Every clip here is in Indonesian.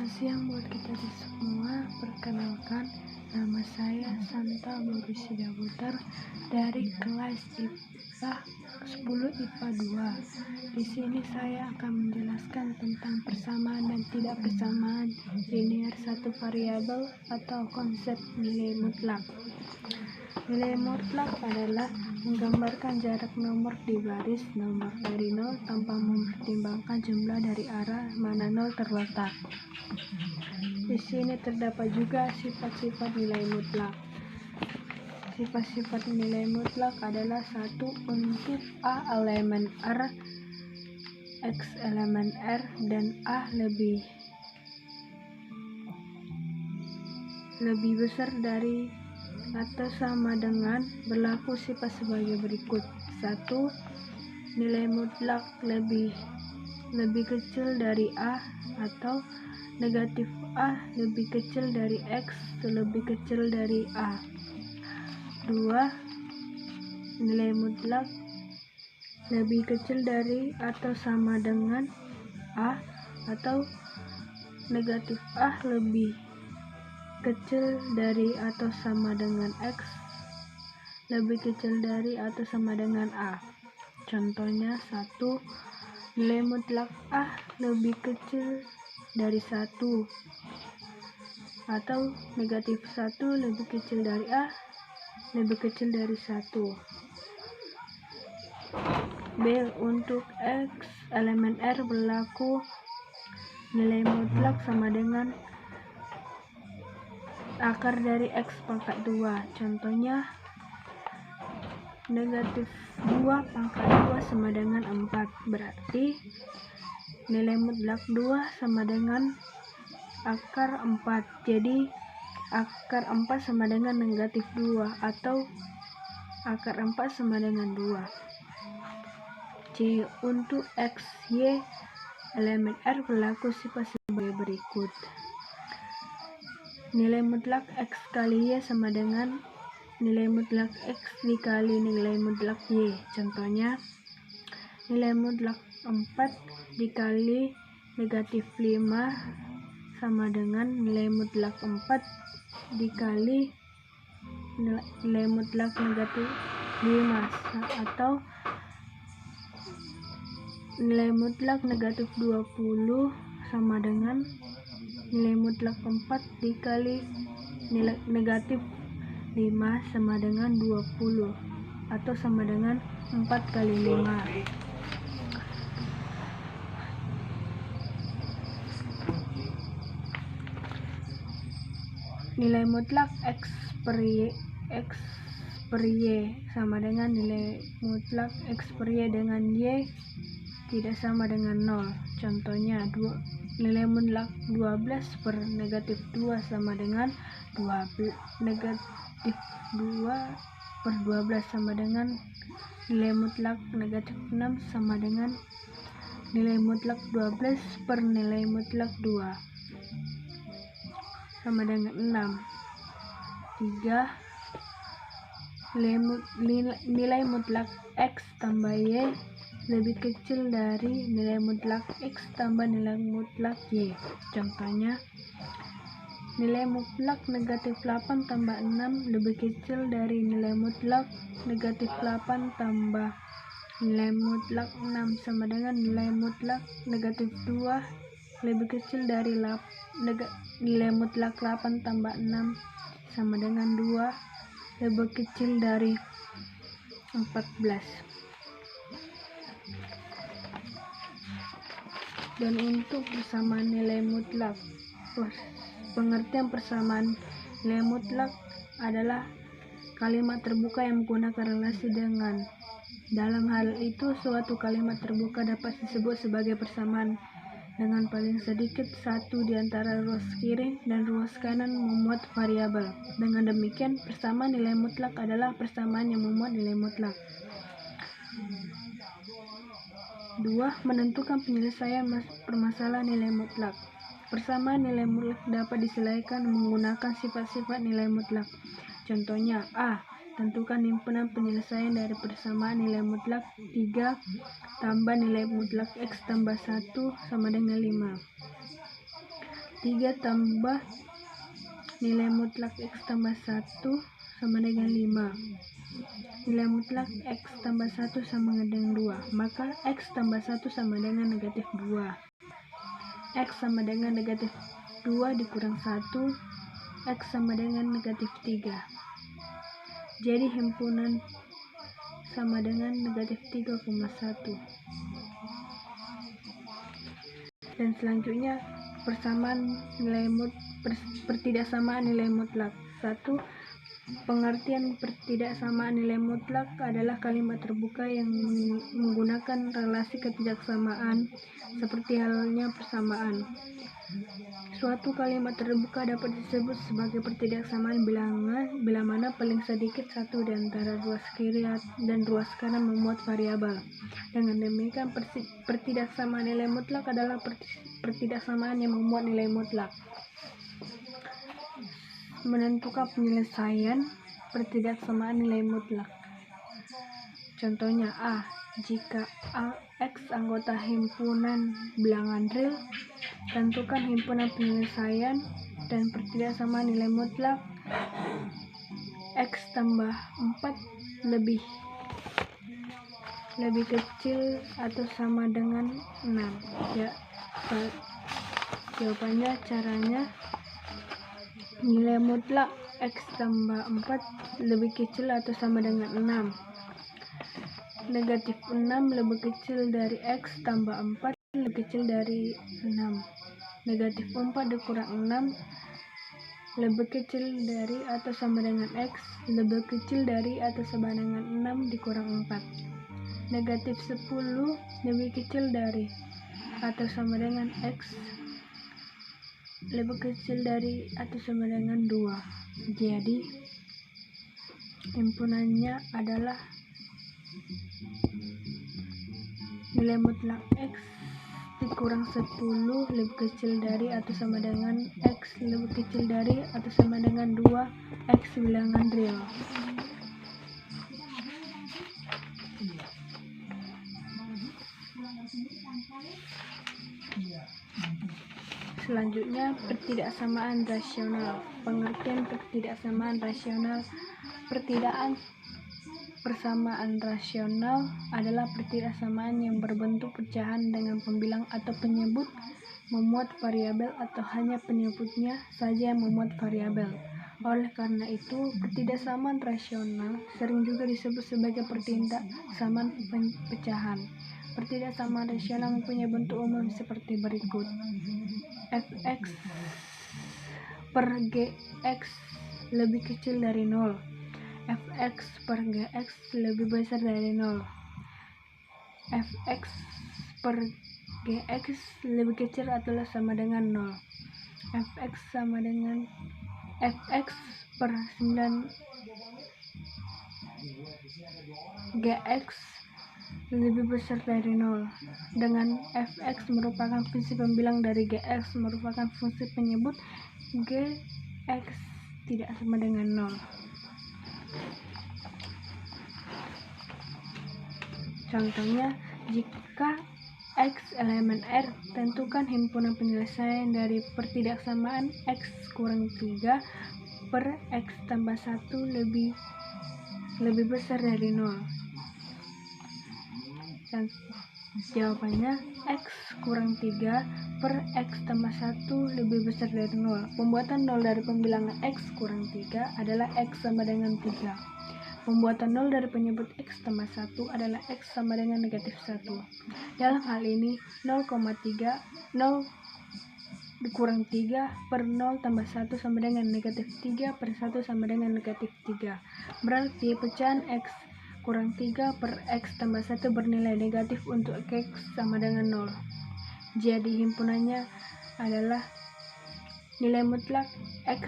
Selamat siang buat kita semua. Perkenalkan, nama saya Santa Borisida Butar dari kelas IPA 10 IPA 2. Di sini saya akan menjelaskan tentang persamaan dan tidak persamaan linear satu variabel atau konsep nilai mutlak. Nilai mutlak adalah menggambarkan jarak nomor di baris nomor dari 0 tanpa mempertimbangkan jumlah dari arah mana 0 terletak. Di sini terdapat juga sifat-sifat nilai mutlak. Sifat-sifat nilai mutlak adalah 1. Untuk A elemen R, X elemen R, dan A lebih besar dari atau sama dengan, berlaku sifat sebagai berikut. 1. Nilai mutlak lebih kecil dari A, atau negatif A lebih kecil dari X lebih kecil dari A. 2. Nilai mutlak lebih kecil dari atau sama dengan A, atau negatif A lebih kecil dari atau sama dengan X lebih kecil dari atau sama dengan A. Contohnya 1. Nilai mutlak A lebih kecil dari 1, atau negatif 1 lebih kecil dari A lebih kecil dari 1. B. Untuk X elemen R berlaku nilai mutlak sama dengan akar dari X pangkat 2. Contohnya negatif 2 pangkat 2 sama dengan 4. Berarti nilai mutlak 2 sama dengan akar 4. Jadi akar 4 sama dengan negatif 2, atau akar 4 sama dengan 2. C. Untuk X, Y elemen R berlaku sifat sebagai berikut. Nilai mutlak X kali Y sama dengan nilai mutlak X dikali nilai mutlak Y. Contohnya nilai mutlak 4 dikali negatif 5 sama dengan nilai mutlak 4 dikali nilai mutlak negatif 5, atau nilai mutlak negatif 20 sama dengan nilai mutlak 4 dikali nilai negatif 5 sama dengan 20, atau sama dengan 4 kali 5. Nilai mutlak X per Y sama dengan nilai mutlak X per Y dengan Y tidak sama dengan 0. Contohnya nilai mutlak 12 per negatif 2 sama dengan 12. Negatif 2 per 12 sama dengan nilai mutlak negatif 6 sama dengan nilai mutlak 12 per nilai mutlak 2 sama dengan 6. 3. Nilai mutlak X tambah Y lebih kecil dari nilai mutlak X tambah nilai mutlak Y. Contohnya nilai mutlak negatif 8 tambah 6 lebih kecil dari nilai mutlak negatif 8 tambah nilai mutlak 6 sama dengan nilai mutlak negatif 2 lebih kecil dari nilai mutlak 8 tambah 6 sama dengan 2 lebih kecil dari 14. Dan untuk persamaan nilai mutlak, pengertian persamaan nilai mutlak adalah kalimat terbuka yang menggunakan relasi dengan. Dalam hal itu, suatu kalimat terbuka dapat disebut sebagai persamaan dengan paling sedikit satu di antara ruas kiri dan ruas kanan memuat variabel. Dengan demikian, persamaan nilai mutlak adalah persamaan yang memuat nilai mutlak. 2. Menentukan penyelesaian permasalahan nilai mutlak. Persamaan nilai mutlak dapat diselesaikan menggunakan sifat-sifat nilai mutlak. Contohnya A. Tentukan himpunan penyelesaian dari persamaan nilai mutlak 3 tambah nilai mutlak X tambah 1 sama dengan 5. 3 tambah nilai mutlak X tambah 1 sama dengan 5. Nilai mutlak X tambah 1 sama dengan 2. Maka X tambah 1 sama dengan negatif 2. X sama dengan negatif 2 dikurang 1. X sama dengan negatif 3. Jadi himpunan sama dengan negatif 3,1. Dan selanjutnya pertidaksamaan nilai mutlak. 1. Pengertian pertidaksamaan nilai mutlak adalah kalimat terbuka yang menggunakan relasi ketidaksamaan seperti halnya persamaan. Suatu kalimat terbuka dapat disebut sebagai pertidaksamaan bilangan bila mana paling sedikit satu di antara ruas kiri dan ruas kanan memuat variabel. Dengan demikian, pertidaksamaan nilai mutlak adalah pertidaksamaan yang memuat nilai mutlak. Menentukan penyelesaian pertidaksamaan nilai mutlak. Contohnya A. Jika X anggota himpunan bilangan real, tentukan himpunan penyelesaian dan pertidaksamaan nilai mutlak X tambah 4 lebih kecil atau sama dengan 6. Jawabannya caranya nilai mutlak X tambah 4 lebih kecil atau sama dengan 6. Negatif 6 lebih kecil dari X tambah 4 lebih kecil dari 6. Negatif 4 dikurang 6 lebih kecil dari atau sama dengan X lebih kecil dari atau sama dengan 6 dikurang 4. Negatif 10 lebih kecil dari atau sama dengan X lebih kecil dari atau sama dengan 2. Jadi himpunannya adalah nilai mutlak X dikurang 10 lebih kecil dari atau sama dengan X lebih kecil dari atau sama dengan 2 X bilangan real. Selanjutnya, pertidaksamaan rasional. Pengertian pertidaksamaan rasional. Persamaan rasional adalah pertidaksamaan yang berbentuk pecahan dengan pembilang atau penyebut memuat variabel atau hanya penyebutnya saja yang memuat variabel. Oleh karena itu, pertidaksamaan rasional sering juga disebut sebagai pertidaksamaan pecahan. Pertidaksamaan rasional mempunyai bentuk umum seperti berikut. Fx per Gx lebih kecil dari 0. Fx per Gx lebih besar dari 0. Fx per Gx lebih kecil atau sama dengan 0. Fx sama dengan Fx per 9 Gx lebih besar dari 0. Dengan Fx merupakan fungsi pembilang dari Gx merupakan fungsi penyebut, Gx tidak sama dengan 0. Contohnya, jika X elemen R, tentukan himpunan penyelesaian dari pertidaksamaan X kurang 3 per X tambah 1 lebih besar dari 0. Jawabannya X kurang 3 per X tambah 1 lebih besar dari 0. Pembuatan 0 dari pembilangan X kurang 3 adalah X sama dengan 3. Pembuatan 0 dari penyebut X tambah 1 adalah X sama dengan negatif 1. Dalam hal ini, 0 dikurang 3 per 0 tambah 1 sama dengan negatif 3 per 1 sama dengan negatif 3. Berarti pecahan X kurang 3 per X tambah 1 bernilai negatif untuk X sama dengan 0. Jadi himpunannya adalah nilai mutlak X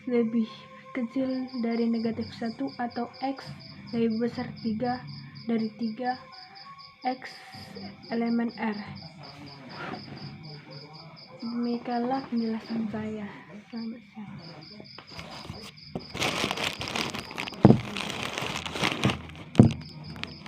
lebih kecil dari negatif 1 atau X lebih besar 3 dari 3 X elemen R. Demikianlah penjelasan saya. Selamat siang.